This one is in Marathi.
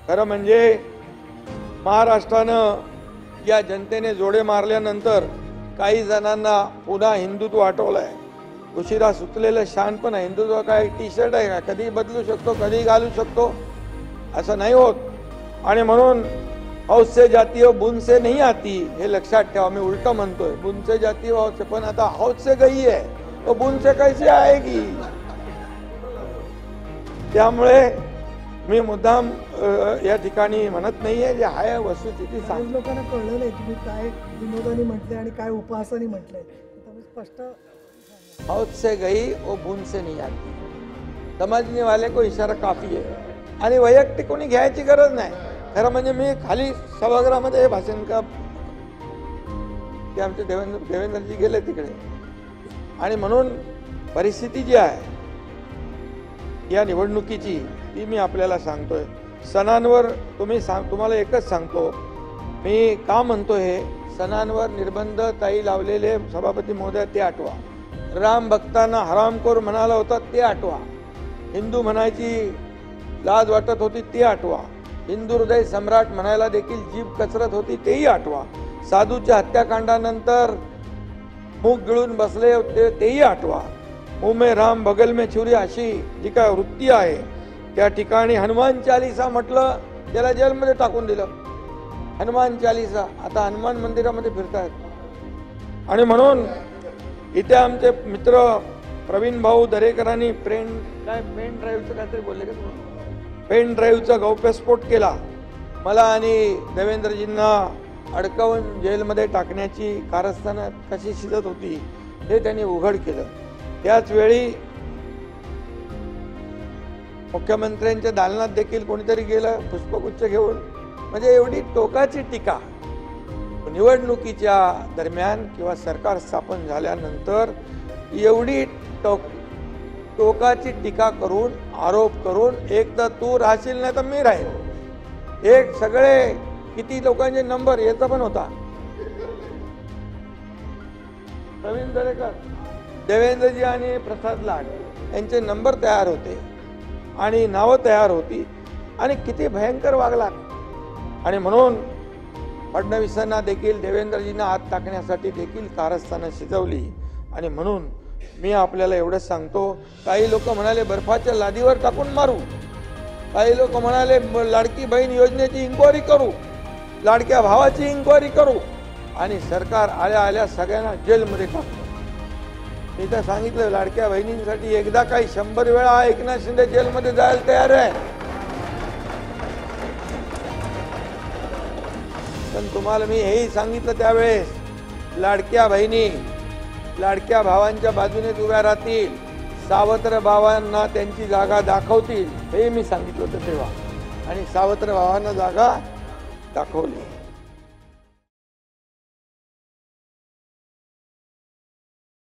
खरं म्हणजे महाराष्ट्रानं या जनतेने जोडे मारल्यानंतर काही जणांना पुन्हा हिंदुत्व आठवलंय। उशिरा सुचलेलं शानपण आहे। हिंदुत्व काय टी शर्ट आहे का? कधी बदलू शकतो, कधी घालू शकतो, असं नाही होत। आणि म्हणून हौस से जाती हो बुन से नहीं आती, हे लक्षात ठेवा। मी उलट म्हणतोय, बुन से जाती हो हौस से, पण आता हौस से गई है तो बुन से कैसे आएगी? त्यामुळे मी मुद्दाम या ठिकाणी म्हणत नाहीये, जे आहे वस्तुस्थिती सांग। लोकांना कळलं नाही तुम्ही काय विनोदानी म्हटले आणि काय उपहासानी म्हटलंय, तुम्ही स्पष्ट। हौस से गई वो बुन से नहीं आती, समझने वाले को इशारा काफी है। आणि वैयक्तिक कोणी घ्यायची गरज नाही। खरं म्हणजे मी खाली सभागृहामध्ये हे भाषण का ते आमचे देवेंद्रजी गेले तिकडे, आणि म्हणून परिस्थिती जी आहे या निवडणुकीची ती मी आपल्याला सांगतोय। सणांवर तुम्हाला एकच सांगतो, मी का म्हणतो हे, सणांवर निर्बंध ताई लावलेले सभापती महोदय ते आठवा। राम भक्तांना हरामखोर म्हणाला होता ते आठवा। हिंदू म्हणायची लाज वाटत होती ते आठवा। हिंदू हृदय सम्राट म्हणायला देखील जीभ कचरत होती तेही आठवा। साधूच्या हत्याकांडानंतर मूग गिळून बसले होते तेही आठवा। मुंह में राम बगल में छुरी अशी जी काय वृत्ती आहे, त्या ठिकाणी हनुमान चालीसा म्हटलं त्याला जेलमध्ये टाकून दिलं। हनुमान चालीसा आता हनुमान मंदिरामध्ये फिरतायत। आणि म्हणून इथे आमचे मित्र प्रवीण भाऊ दरेकरांनी पेन ड्राईव्हचं काहीतरी बोलले का तुम्हाला? पेन ड्राईव्हचा गौप्यस्फोट केला। मला आणि देवेंद्रजींना अडकवून जेलमध्ये टाकण्याची कारस्थानं कशी शिजत होती हे त्यांनी उघड केलं। त्याच वेळी मुख्यमंत्र्यांच्या दालनात देखील कोणीतरी गेलं पुष्पगुच्छ घेऊन। म्हणजे एवढी टोकाची टीका निवडणुकीच्या दरम्यान किंवा सरकार स्थापन झाल्यानंतर एवढी टोकाची टीका करून, आरोप करून, एक तर तू राहशील नाही तर मी राहील, एक सगळे किती लोकांचे नंबर याचा पण होता। प्रवीण दरेकर, देवेंद्रजी आणि प्रसाद लाड यांचे नंबर तयार होते आणि नावं तयार होती, आणि किती भयंकर वागला। आणि म्हणून फडणवीसांना देखील देवेंद्रजींना आत टाकण्यासाठी देखील कारस्थानं शिजवली। आणि म्हणून मी आपल्याला एवढंच सांगतो, काही लोक म्हणाले बर्फाच्या लादीवर टाकून मारू, काही लोक म्हणाले लाडकी बहीण योजनेची इन्क्वायरी करू, लाडक्या भावाची इन्क्वायरी करू, आणि सरकार आल्या आल्या सगळ्यांना जेलमध्ये टाकू। मी तर सांगितलं, लाडक्या बहिणींसाठी एकदा काही 100 वेळा एकनाथ शिंदे जेलमध्ये जायला तयार आहे। पण तुम्हाला मी हेही सांगितलं त्यावेळेस, लाडक्या बहिणी लाडक्या भावांच्या बाजूनेच उभ्या राहतील, सावत्र भावांना त्यांची जागा दाखवतील, हे मी सांगितलं होतं तेव्हा, आणि सावत्र भावांना जागा दाखवली।